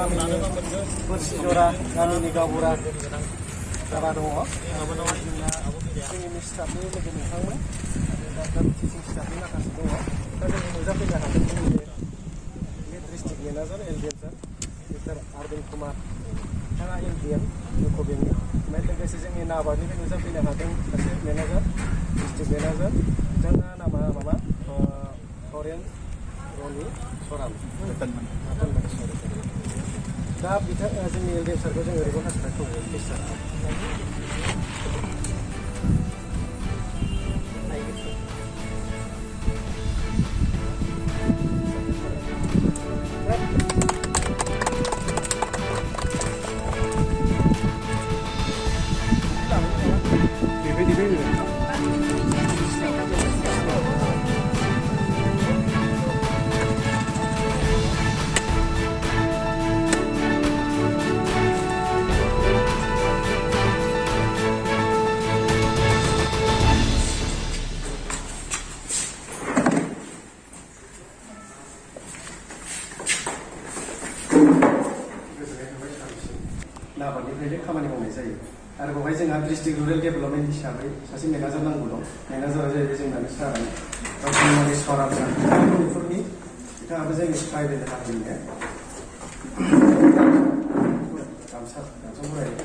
गामिनि बोरसिजरा गामिनि गावबुरा जाना दङ जोंनि स्टाफनि लोगो नोंथांमोन दा टिचिं स्टाफनि माखासे दङ दा जों नुजाफैनो हादों जोंनि बे डिस्ट्रिक्ट मेनेजार एलडिएम सार मिस्टार अरविंद कुमार बिथाङा एलडिएम इउक' बेंकनि ओमफ्राय लोगोसे जोंनि नाबार्डनिफ्राय नुजाफैनो हादों सासे मेनेजार डिस्ट्रिक्ट मेनेजार बिथाङा नामा माबा हरेन रनि सराम दा जोंनि एलडिएम सारखौ जों ओरैनो हास्थायखौ प्लिज सार नाबार्डनिफ्रायनो खामानि मावनाय जायो आरो बेवहाय जोंहा डिस्ट्रिक्ट रुरेल डेभेलपमेन्ट हिसाबै सासे मेनेजार नांगौ दं मेनेजारा जाहैबाय जोंनानो सार माने सराब सार बेफोरनि बिथाङाबो जोंनि प्राइभेट हारिनिनो गामसा फरायो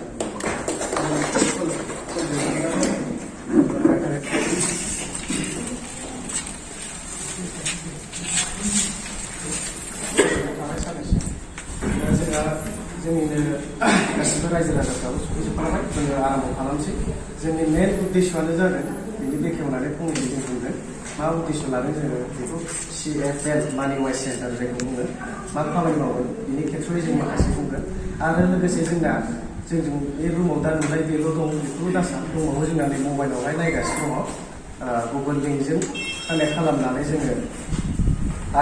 जोंनिनो गासिबो रायजो राजाफ्राबो सफैजोबखाबाय जोङो आराम्भ खालामसै जोंनि मेन उद्देश्यआनो जादों बिनि बेखेवनानै फंनैसो जों बुंगोन मा उद्देश्य लादों जोङो बेखौ CFL मानि वाइज सेन्टार जायखौ बुङो मा खामानि मावगोन बिनि खेथ्रयै जों माखासे बुंगोन आरो लोगोसे जोंना जों बे रुमाव दा नुनाय बेल' दं बेखौल' दासा दंबावो जोंना नै मबाइलावहाय नायगासिनो दङ गुगोल लिंकजों कानेक्ट खालामनानै जोङो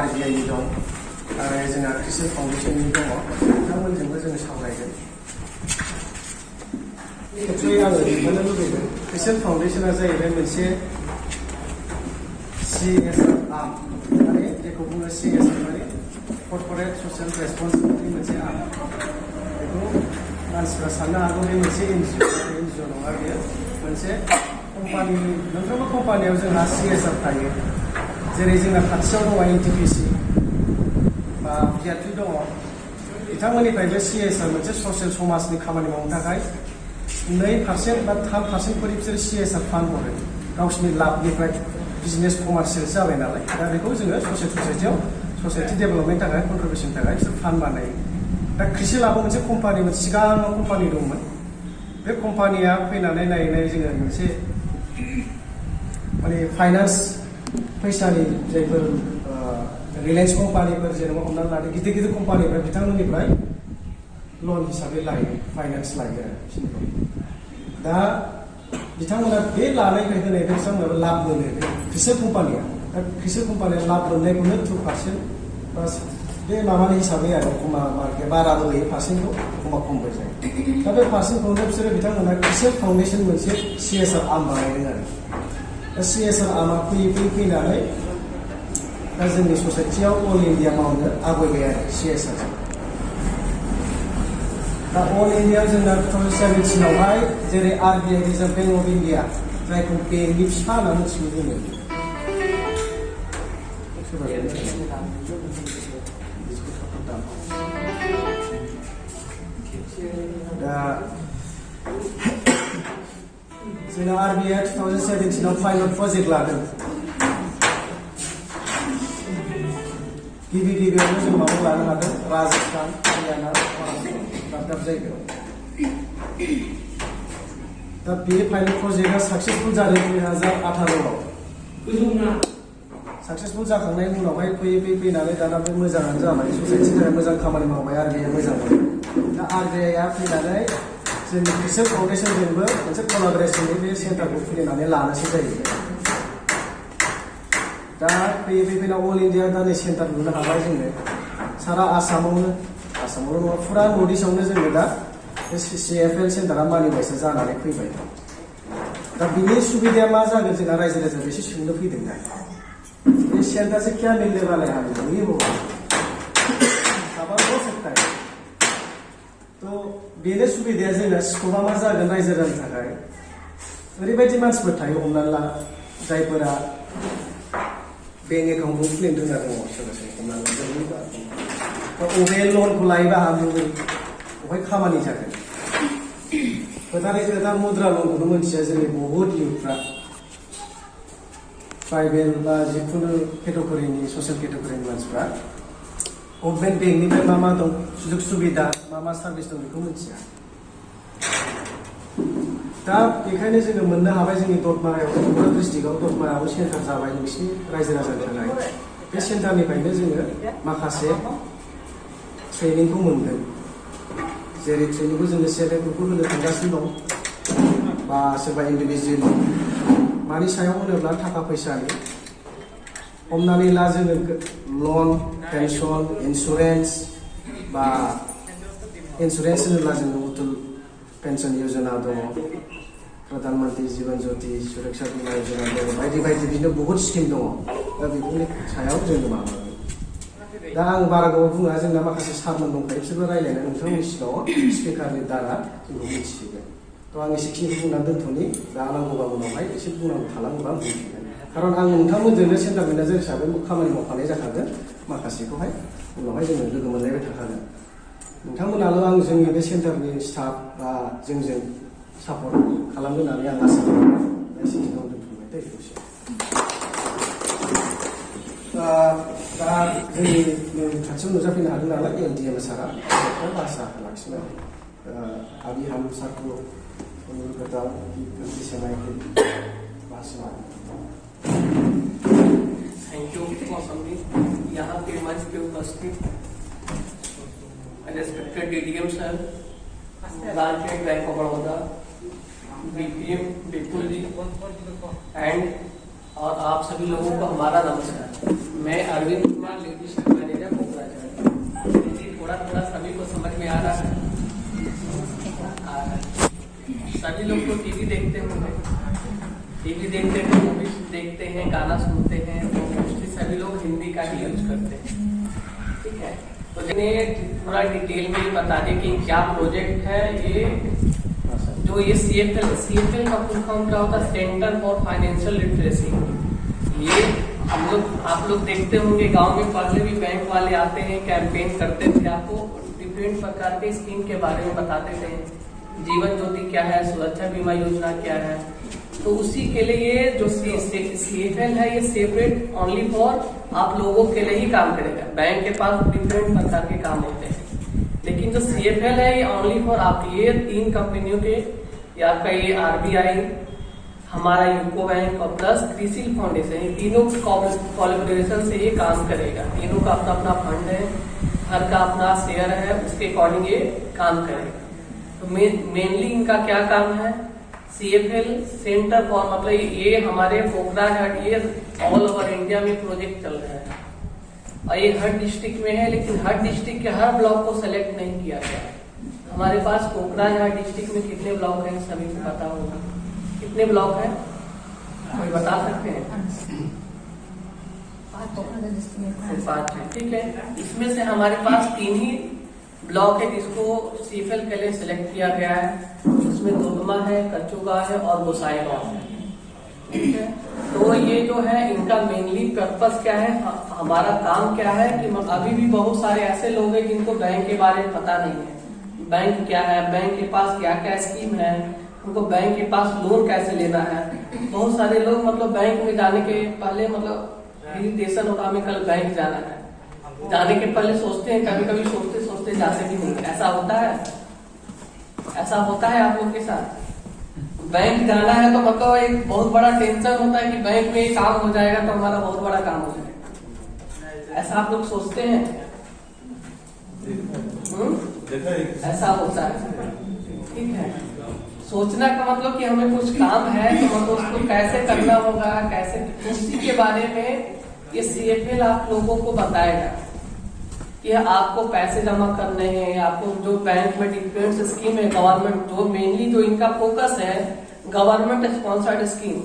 RBI नि दं आरो जोंहा क्रिसेल फाउन्डेसननि दङ बिथांमोनजोंबो जोङो सावरायगोन खेबसेयै आङो लिरनो लुबैदों क्रिसेल फाउन्डेसना जाहैबाय मोनसे CSR आर्म माने जेखौ बुङो CSR माने कर्परेट ससियेल रेसपन्सिबिलिटि मोनसे आर्म बेखौ मानसिफ्रा साननो हागौ बे मोनसे एनजिअ नङा बेयो मोनसे कम्पानि मोनफ्रोमबो कम्पानियाव जोंहा CSR थायो जेरै जोंना खाथियाव दङ NTPC बा बिआरपि दङ बिथांमोननिफ्रायबो CSR मोनसे ससियेल समाजनि खामानि मावनो थाखाय 2% बा 3% खरि बिसोर CSR फान्ड हरो गावसिनि लाबनिफ्राय बिजनेस कमार्सियेल जाबाय नालाय दा बेखौ जोङो ससाइटियाव ससाइटि डेभेलपमेन्टनि थाखाय कन्ट्रिबिउसननि थाखाय बिसोर फान्ड बानायो दा क्रिसेलाबो मोनसे कम्पानिमोन सिगाङाव कम्पानि दंमोन बे कम्पानिया फैनानै नायै जोङो मोनसे माने फाइनान्स फैसानि जायफोर रिलायन्स कम्पानिफोर जेनेबा हमनानै लादो गिदिर गिदिर कम्पानिफ्रा बिथांमोननिफ्राय लन हिसाबै लायो फाइनान्स लायो आरो बिसोरनिफ्राय दा बिथांमोना बे लानायनिफ्राय होनायनिफ्राय बिथांमोनाबो लाब मोनो क्रिसेल कम्पानिया दा क्रिसेल कम्पानिया लाब मोननायखौनो 2% बा बे माबानि हिसाबै आरो एखमबा मार्केट बाराबो होयो पार्सेन्टखौ एखमबा खमबो जायो दा बे पार्सेन्टखौनो बिसोरो बिथांमोना क्रिसेल फाउन्डेसन मोनसे CSR आर्म बानायदों आरो दा CSR आर्मआ फैनानै दा जोंनि ससाइटियाव अल इन्डिया मावनो आवगायबाय आरो CSR दा अल इन्डियायाव जोंना 2017आवहाय जेरै RBI reserve bank of India जायखौ बेंकनि फिसा होनना मिथिनो बुङो दा जोंना RBI 2017आव पाइलट प्रजेक्ट लादों गिबियावनो जों माबा लानो हादों राजस्थान हरियाना दाब दाब जायगायाव दा बे पाइलट प्रजेक्टआ साक्सेसफुल जादों 2018आव साक्सेसफुल जाखांनायनि उनावहाय फैनानै दाना बे मोजाङानो जाबाय ससाइटिनि थाखाय मोजां खामानि मावबाय RBI मोजां मोनो दा RBIआ फैनानै जोंनि क्रिसेल फाउन्डेसनजोंबो मोनसे कलाबरेसननि बे सेन्टारखौ खुलिनानै लानोसो जायो दा फैनाव अल इन्डिया दा नै सेन्टार लुनो हाबाय जोङो सारा आसामावनो नङा फुरा नर्थ इस्टआवनो जोङो दा बे CFL सेन्टारा मानि वाइसआ जानानै फैबाय दा बिनि सुबिदाया मा जागोन जोंना रायजो राजा एसे सोंनो फैदों दा ये सेंटर से क्या मिलने वाला है हमें ये होगा सवाल हो सकता है तो बेनो सुबिदाया जोंना स्कपा मा जागोन रायजो राजानि थाखाय ओरैबायदि मानसिफोर थायो हमनानै ला जायफोरा बेंक एकाउन्टखौ खुलिनो रोङा दङ सोरबा सोरबा हमनानै ला अबे लनखौ लायोबा हागौ बहाय खामानि जागोन खोथानि खोथा मुद्रा लनखौनो मोनथिया जोंनि बहुद इयुथफ्रा ट्राइबेल बा जिखुनु केटेगरिनि ससियेल केटेगरिनि मानसिफ्रा गभर्नमेन्ट बेंकनिफ्राय मा मा दं सुजुग सुबिदा मा सार्भिस दं बेखौ मिथिया दा बेखायनो जोङो मोननो हाबाय जोंनि दतमायाव क'क्राझार डिस्ट्रिक्टआव दतमायाव सेन्टार जाबाय नोंसिनि रायजो राजानि थाखाय बे सेन्टारनिफ्रायनो जोङो माखासे ट्रेनिंखौ मोनगोन जेरै ट्रेनिंखौ जोङो सेल्फ हेल्प ग्रुपखौ होनो थांगासिनो दं बा सोरबा इन्डिभिजुवेल मानि सायाव होनोब्ला थाखा फैसानि हमनानै ला जोङो लन पेन्सन इन्सुरेन्स बा इन्सुरेन्स होनोब्ला जोङो अटल पेन्सन योजना दङ प्रधानमन्त्री जीवन ज्योति सुरक्षा बीमा योजना दङ बायदि बायदि बिदिनो बहुद स्किम दङ दा बेफोरनि सायाव जोङो माबागोन दा आं बारा गोबाव बुङा जोंना माखासे सारमोन दंखायो बिसोरबो रायज्लायना नोंथांमोननि सिगाङाव स्पिकारनि दारा जोंखौ मिथिहोगोन थ' आं एसेखिनिखौ बुंनानै दोनथ'नि दा नांगौबा उनावहाय एसे बुंनांगौ थालाङोबा आं बुंफिनगोन खारन आं नोंथांमोनजोंनो सेन्टार मेनेजार हिसाबै खामानि मावफानाय जाखागोन माखासेखौहाय उनावहाय जोङो लोगो मोनलायबाय थाखागोन नोंथांमोनाल' आं जोंनि बे सेन्टारनि स्टाफ बा जोंजों सापर्ट खालामगोन होननानै आं आसा खालामो एसेखिनियाव दोनथ'बाय दे दसे दा जोंनि खाथियाव नुजाफैनो हादों नालाय एलडिएम सारा भाषा लाखिबाय अभी हम सबको अनुरोध करता हूँ कि समय के भाषण थैंक यू मौसमी यहाँ पे मंच पे उपस्थित respected DDM sir branch head bank of Baroda BPM Bipul ji and और आप सभी लोगों को हमारा नमस्कार मैं अरविंद कुमार लीडरशिप मैनेजर कोकराझार थोड़ा थोड़ा सभी को समझ में आ रहा है सभी लोग तो टीवी देखते होंगे टीवी देखते हैं मूवीज देखते हैं गाना सुनते हैं तो मोस्टली सभी लोग हिंदी का ही यूज करते हैं ठीक है तो जिन्हें थोड़ा डिटेल में बता दें कि क्या प्रोजेक्ट है ये जो ये सीएफएल का फुल फॉर्म क्या होता है सेंटर फॉर फाइनेंशियल लिटरेसी ये आप लोग देखते होंगे गांव में पहले भी बैंक वाले आते हैं कैंपेन करते थे आपको डिफरेंट प्रकार के स्कीम के बारे में बताते थे जीवन ज्योति क्या है सुरक्षा बीमा योजना क्या है तो उसी के लिए ये जो सीएफएल है ये सेपरेट ओनली फॉर आप लोगों के लिए ही काम करेगा बैंक के पास डिफरेंट प्रकार के काम होते हैं लेकिन जो सीएफएल है ये ओनली फॉर आप ये 3 कंपनियों के या आपका ये आरबीआई हमारा यूको बैंक और प्लस क्रिसिल फाउंडेशन ये तीनों कोलैबोरेशन से ये काम करेगा तीनों का अपना अपना फंड है हर का अपना शेयर है उसके अकॉर्डिंग ये काम करेगा तो मेनली इनका क्या काम है सीएफएल सेंटर फॉर मतलब ये हमारे कोकराझार ये ऑल ओवर इंडिया में प्रोजेक्ट चल रहा है और ये हर डिस्ट्रिक्ट में है लेकिन हर डिस्ट्रिक्ट के हर ब्लॉक को सेलेक्ट नहीं किया गया हमारे पास कोकराझार डिस्ट्रिक्ट में कितने ब्लॉक हैं सभी को पता होगा कितने ब्लॉक हैं कोई बता सकते हैं 5 ठीक है इसमें से हमारे पास 3 ही ब्लॉक है जिसको सीएफएल के लिए सिलेक्ट किया गया है इसमें दोदमा है कचुगा है और गोसाईगांव है ठीक है तो ये जो है इनका मेनली पर्पस क्या है हमारा काम क्या है कि अभी भी बहुत सारे ऐसे लोग हैं जिनको बैंक के बारे में पता नहीं है बैंक क्या है बैंक के पास क्या क्या स्कीम है उनको बैंक के पास लोन कैसे लेना है बहुत सारे लोग मतलब बैंक में जाने के पहले मतलब इरिटेशन होता हमें कल बैंक जाना है जाने के पहले सोचते हैं कभी कभी सोचते जाते भी नहीं ऐसा होता है आप लोग के साथ बैंक जाना है तो मतलब एक बहुत बड़ा टेंशन होता है कि बैंक में काम हो जाएगा तो हमारा बहुत बड़ा काम हो जाएगा ऐसा आप लोग सोचते हैं ऐसा होता है ठीक है सोचना का मतलब कि हमें कुछ काम है तो मतलब उसको कैसे करना होगा कैसे उसी के बारे में ये सीएफएल आप लोगों को बताएगा कि आपको पैसे जमा करने हैं आपको जो बैंक में डिफरेंट स्कीम है गवर्नमेंट जो मेनली जो इनका फोकस है गवर्नमेंट स्पॉन्सर्ड स्कीम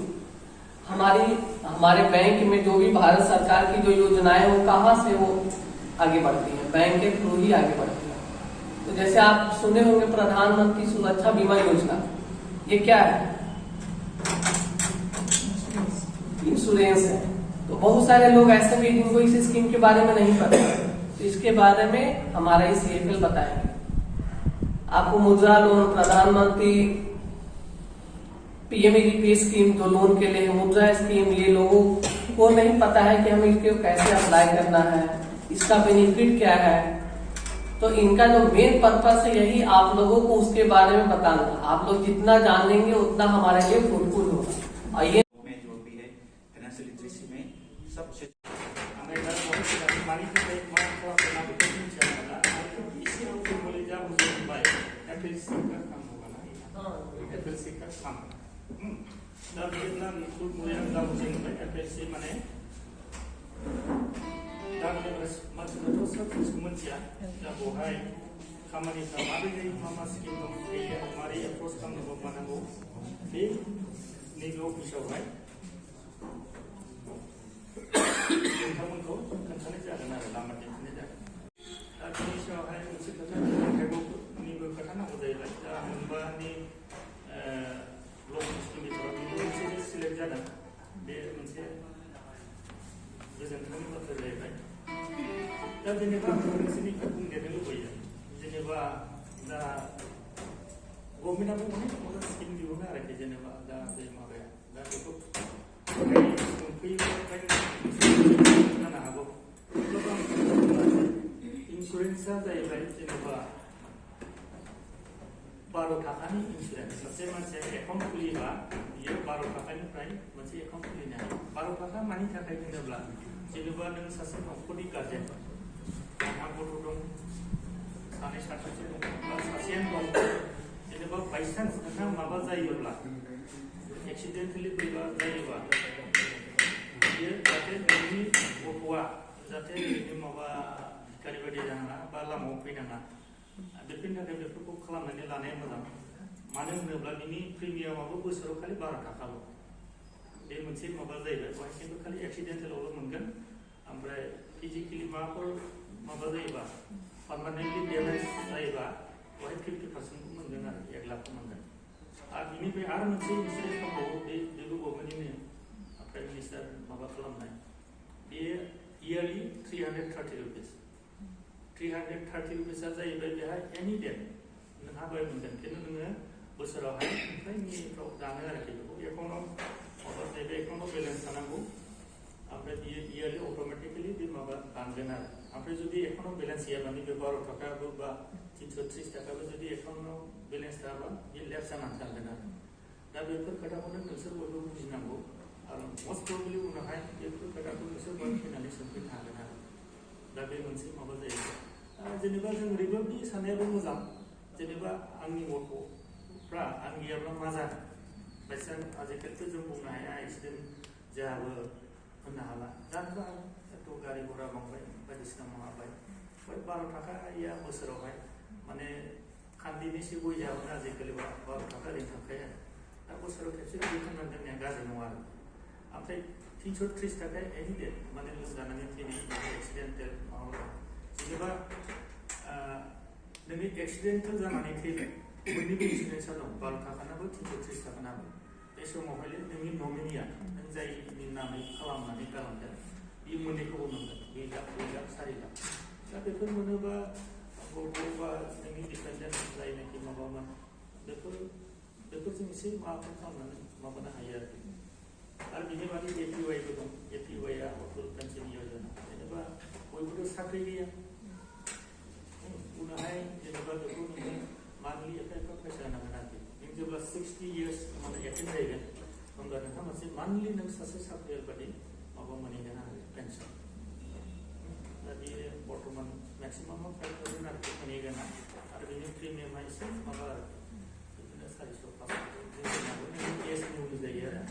हमारे बैंक में जो भी भारत सरकार की जो योजनाएं वो कहाँ से वो आगे बढ़ती है बैंक के थ्रू ही आगे बढ़ती है तो जैसे आप सुने होंगे प्रधानमंत्री सुरक्षा बीमा योजना, ये क्या है? इंश्योरेंस है। तो बहुत सारे लोग ऐसे भी जिनको इस स्कीम के बारे में नहीं पता, तो इसके बारे में हमारा ही CFL बताएंगे आपको। मुद्रा लोन, प्रधानमंत्री PMEGP स्कीम जो लोन के लिए है, मुद्रा स्कीम, ये लोगों को नहीं पता है कि हमें इसको कैसे अप्लाई करना है, इसका बेनिफिट क्या है। तो इनका जो मेन पर्पस है यही आप लोगों को उसके बारे में बताना। आप लोग जितना जान लेंगे उतना हमारे लिए फ्रूटफुल होगा। और ये जो भी है फाइनेंशियल लिटरेसी में सबसे खामानिफ्रा माबोरै मा मा स्किम दं बेयो मारै एप्रोच खालामनांगौ मानांगौ बे नैबे अफिसावहाय नोंथांमोनखौ खोन्थानाय जागोन आरो लामा दिन्थिनाय जागोन। दा बेनि सायावहाय मोनसे खोथा थाइगौनिबो खोथा नांगौ जाहैबाय। दा मोनबानि लकेल स्किमनि सायाव मोनसे सिलेक्ट जादों, बे मोनसे गोजोनथावनि बाथ्रा जाहैबाय। दा जेनेबा नोंसोरनिफ्राय बुंदेरनो लुबैयो, जेनेबा दा गभर्नमेन्टआबो अनेक अनेक स्किम दिहुनो आरोखि, जेनेबा दा बे माबाया दा बेखौ मोनफैयोब्लाथाय जानो हागौ। इन्सुरेन्सआ जाहैबाय जेनेबा 12 थाखानि इन्सुरेन्स। सासे मानसिया एकाउन्ट खुलियोबा बियो 12 थाखानिफ्राय मोनसे एकाउन्ट खुलिनो हायो। 12 थाखा मानि थाखाय होनोब्ला जेनेबा नों सासे न'खरनि गार्जेन, आंहा गथ' दं, सानै साथामसो दं बा सासेयानो दं, जेनेबा बाइचान्स नोंहा माबा जायोब्ला एक्सिडेन्टेलि बोरैबा जायोबा बियो जाहाथे नोंनि गथ'आ जाहाथे ओरैनो माबा भिखारि बायदि जानाङा बा लामायाव फैनाङा, बेफोरनि थाखाय बेफोरखौ खालामनानै लानाया मोजां। मानो होनोब्ला बिनि प्रिमियामाबो बोसोराव खालि 12 थाखाल'। बे मोनसे माबा जाहैबाय, बेवहाय खिन्थु खालि एक्सिडेन्टेलावल' मोनगोन। ओमफ्राय फिजिकेलि माबाफोर माबा जायोबा, पार्मानेन्टलि डेमेज जायोबा बेवहाय 50% मोनगोन आरो 1 लाख मोनगोन। आरो बिनिफ्राय आरो मोनसे इन्सुरेन्स दंबावो, बेबो गभर्नमेन्टनिनो प्राइम मिनिस्टार माबा खालामनाय, बेयो इयारलि 330 रुपिस। 330 रुपिसआ जाहैबाय बेहाय एनि डेट नोंहा बाय मोनगोन, खिन्थु नोङो बोसोरावहाय ओमफ्राय मेफ्राव दानो आरोखि। बेखौ एकाउन्टआव माबा नैबे एकाउन्टआव बेलेन्स थानांगौ, ओमफ्राय बियो इयारलि अट'मेटिकेलि बे माबा दानगोन आरो। ओमफ्राय जुदि एकाउन्टआव बेलेन्स गैयाबा नैबे 12 थाखाबो बा 330 थाखाबो जुदि एकाउन्टआव बेलेन्स थायाबा बे लेफ्ट जानानै थांगोन आरो। दा बेफोर खोथाखौनो नोंसोर बयबो बुजिनांगौ आरो मस्ट प्रबेबलि उनावहाय बेफोर खोथाखौ नोंसोर बयबो फैनानै सोंफैनो हागोन आरो। दा बे मोनसे माबा जायो। जेनेबा जों ओरैबो बे साननायाबो मोजां, जेनेबा आंनि गथ'फ्रा आं गैयाब्ला मा जागोन, बाइचान्स आजिखालिथ' जों बुंनो हाया एक्सिडेन्ट जायाबो होननो हाला, जानोबो हागौ। एथ' गारि घरा बांबाय, बायदिसिना माबाबाय, 12 थाखाया बोसोरावहाय माने खान्दिनिसो गय जाबोनो आजिखालि 12 थाखा ओरैनो थांखाया। दा बोसोराव खेबसे बिदि खालामनानै दोननाया गाज्रि नङा आरो। ओमफ्राय 330 थाखाया एनि डेट माने लोमजानानै थैनाय एक्सिडेन्टेल माबा, जेनेबा नोंनि एक्सिडेन्टेल जानानै थैबाय, मोननैबो इन्सुरेन्सआ दं, 12 थाखानाबो 330 थाखानाबो। बे समावहाय नोंनि नमिनिया नों जायनि नामै खालामनानै गालांदों बे मोननैखौबो मोनगोन, 2 लाख 2 लाख 4 लाख। दा बेफोर मोनोबा गथ' बा नोंनि डिपेन्डेन्ट जायनाखि माबामोन बेफोरजों एसे माबाफोर खालामनानै माबानो हायो आरोखि। आरो बिनि बादै APYबो दं। APYआ अटल पेन्सन योजना। जेनेबा बयबोथ' साख्रि गैया, उनावहाय जेनेबा बेखौ नोङो मान्थलि एफा एफा फैसा होनांगोन आरोखि। नों जेब्ला 60 इयार्स माने एटेन्ड जाहैगोन होमब्ला नोंहा मोनसे मान्थलि नों सासे साख्रियाल बादि माबा मोनहैगोन आरो पेन्सन। दा बेयो बर्थमान मेक्सिमामाव 5,000 आरोखि मोनहैगोन आरो बेनि प्रिमियामा एसे माबा आरो बिदिनो 400-500 एजनि उन जायो आरो।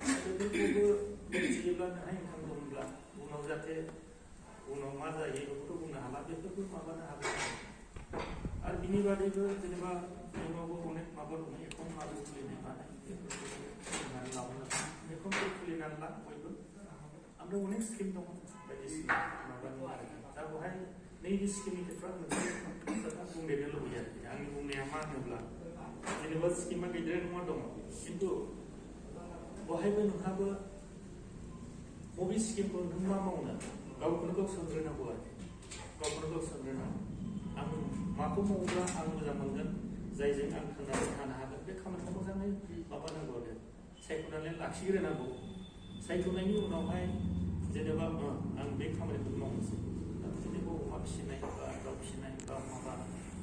बेफोरखौबो मिथियोब्ला नोंहा इनकाम दंब्ला उनाव जाहाथे उनाव मा जायो बेखौथ' बुंनो हाला, बेफोरखौ माबानो हागोन। आरो बिनि बादैबो जेनेबा जोंनावबो अनेक माबा दङ, एकाउन्ट माबोरै खुलिनाय मानाय बेफोरखौ खुलिनानै लाबोनो एकाउन्टखौ खुलिनानै ला बयबो। ओमफ्राय अनेक स्किम दङ बायदिसिना माबानि आरो। दा बेवहाय नैबे स्किमनि खेथ्रआव मोनसे खोथा बुंदेरनो लुबैयो आरोखि आंनि बुंनाया मा होनोब्ला जेनेबा स्किमा गैद्राय नङा दङ खिन्थु बहायबो नोंहाबो बबे स्किमखौ नों मा मावनो गावखौनो गाव सोंग्रोनांगौ आरोखि गावखौनो गाव सोंग्रोनांगौ आं माखौ मावोब्ला आं मोजां मोनगोन जायजों आं थांनानै थानो हागोन बे खामानिखौ मोजाङै माबानांगौ आरो सायख'नानै लाखिग्रोनांगौ सायख'नायनि उनावहाय जेनेबा आं बे खामानिखौ मावनोसै जेनेबा अमा फिसिनाय बा दाउ फिसिनाय बा माबा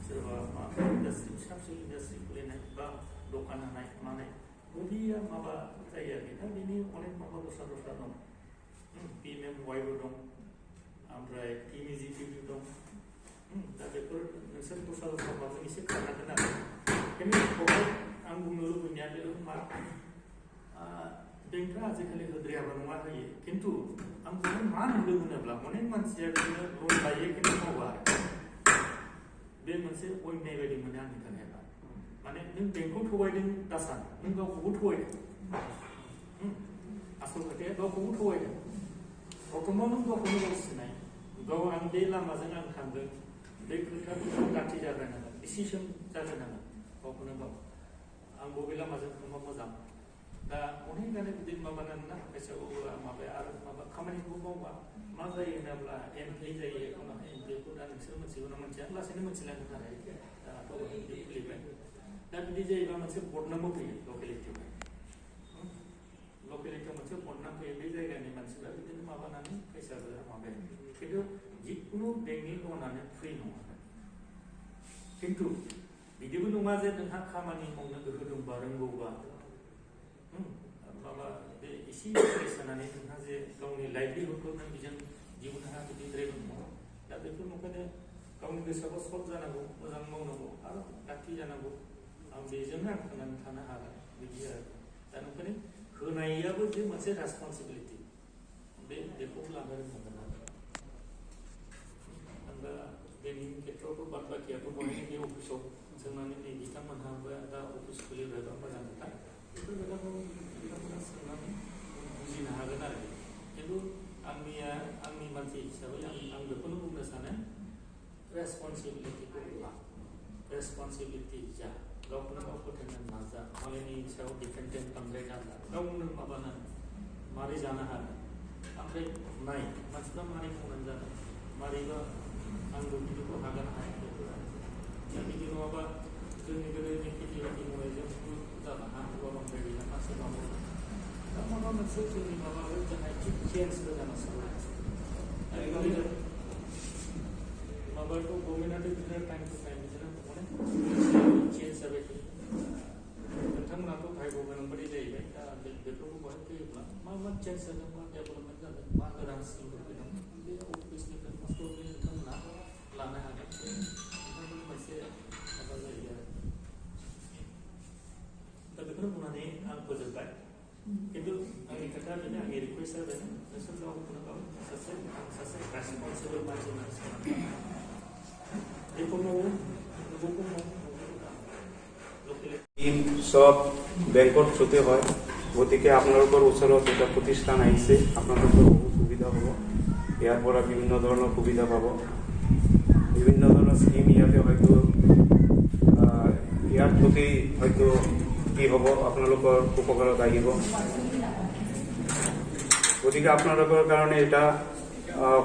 सोरबा मा इन्डास्ट्रि फिसा फिसौ इन्डास्ट्रि खुलिनाय बा दखान होनाय मानाय बदिया माबा जायो आरोखि दा बेनि अनेक माबा दस्रा दस्रा दं PMMYबो दं ओमफ्राय PMGTबो दं दा बेफोर नोंसोर दस्रा दस्रा माबाजों एसे खारनांगोन आरो खिन्थु आं बुंनो लुबैनाया बेल' मा बेंकआ आजिखालि होद्रायाबा नङा होयो खिन्थु आं बेखौ मा नुदों होनोब्ला अनेक मानसिया बिदिनो लन लायो खिन्थु मावा आरो बे मोनसे अयनाय बायदि मोनो आंनि थाखायबा माने नों बेंकखौ थगायदों दासान नों गावखौबो थगायदों आसल खोथाया गावखौबो थगायदों प्रथमाव नों गावखौनो गाव सिनाय गाव आं बे लामाजों आं थांदों बे खोथाखौ गांथि जाग्रोनांगोन डिसिसन जाग्रोनांगोन गावखौनो गाव आं बबे लामाजों थांबा मोजां दा अनेकानो बिदिनो माबानानै ना फैसाखौ माबाया आरो माबा खामानिखौ मावबा मा जायो होनोब्ला एमप्लइ जायो उनावहाय एमप्लइखौ दा नोंसोर मोनथिगौ ना मोनथिया लासैनो मोनथिलांगोन आरो दाथ' एमप्लइ खुलिबाय दा बिदि जायोबा मोनसे बदनामबो फैयो लकेलिटियाव मोनसे बदनाम फैयो बे जायगानि मानसिफ्रा बिदिनो माबानानै फैसाबो माबायो खिन्थु जिखुनु बेंकनि लनानो फ्रि नङा खिन्थु बिदिबो नङा जे नोंहा खामानि मावनो गोहो दंबा रोंगौबा माबा बे एसे सोनानै नोंहा जे गावनि लाइभलिहुडखौ नों बेजों दिहुननो हाया बिदिद्रायबो नङा दा बेफोर नंखायनो गावनि गोसोआव सर्ट जानांगौ मोजां मावनांगौ आरो लाखि जानांगौ आं बेजोंनो आं थांनानै थानो हागोन बिदि आरो दा नंखायनो होनायाबो जे मोनसे रेसपन्सिबिलिटि बेखौ लानो रोंनांगोन आरो दा बेनि खेथ्रआवथ' बाद बाखियाबो बहाय बे अफिसाव सोंनानै नै बिथांमोनहाबो दा अफिस खुलिब्ला मोजां खोथा बेफोर खोथाखौ बिथांमोना सोंनानै बुजिनो हागोन आरो खिन्थु आंनि मानसि हिसाबै आं बेखौनो बुंनो सानो रेसपन्सिबिलिटिखौ ला रेसपन्सिबिलिटि जा गावखौनो गाव फोथायनो नाजा मालायनि सायाव डिपेन्डेन्ट बांद्राय नाजा गावनो माबानानै मारै जानो हागोन ओमफ्राय नाय मानसिफ्रा मारै मावनानै जादों मारैबा आंबो बिदिखौ हागोन हाया बेफोर दा बिदि नङाबा जोंनि गोदोनि खेथि बाथि मावनायजोंबो जानो हागौ बांद्राय गैला मानसि मावो दा माबा मोनसे जोंनि माबाबो जोंहा चेन्जबो जानांसिगौ माबाखौ गभर्नमेन्टआथ' बिदिनो टाइम टु टाइम बिदिनो अनेक चेन्ज जाबाय थायो नोंथांमोनाथ' भाग्य गोनांबादि जाहैबाय दा बेफोरखौ बहाय फैयोब्ला मा चेन्ज जादों मा डेभेलपमेन्ट जादों मा गोदान स्किमफोर फैदों बे अफिसनिफ्राय मास्टरनि नोंथांमोना लानो हागोन नोंथांमोननि मोनसे माबा जायो आरो दा बेखौनो बुंनानै आं फोजोबबाय खिन्थु आंनि खोथाया बेनो आंनि रिकुवेस्टआ बेनो नोंसोर गावखौनो गाव सासे रेसपन्सिबल मानसि साननानै जेखौ मावो नोंखौ मावो সব বেংকৰ থ্ৰুতে হয় গতিকে আপোনালোকৰ ওচৰত এটা প্ৰতিষ্ঠান আহিছে আপোনালোকৰ বহু সুবিধা হ'ব ইয়াৰ পৰা বিভিন্ন ধৰণৰ সুবিধা পাব বিভিন্ন ধৰণৰ স্কিম ইয়াতে হয়তো ইয়াৰ প্ৰতি হয়তো কি হ'ব আপোনালোকৰ উপকাৰত আহিব গতিকে আপোনালোকৰ কাৰণে এটা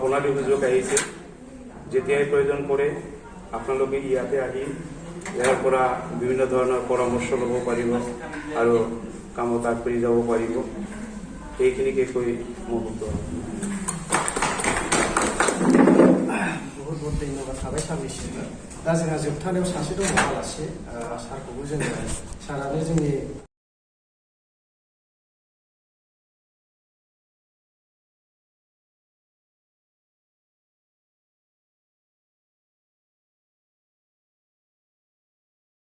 সোণালী সুযোগ আহিছে যেতিয়াই প্ৰয়োজন পৰে আপোনালোকে ইয়াতে আহি ইয়াৰ পৰা বিভিন্ন ধৰণৰ পৰামৰ্শ ল'ব পাৰিব আৰু কামত আগবাঢ়ি যাব পাৰিব এইখিনিকে কৈ মই बहुत बहुत धन्यबाद थाबाय सानैसिम दा जोंहा जोबथानायाव सासे दङ आलासि सारखौबो जोङो सारानो जोंनि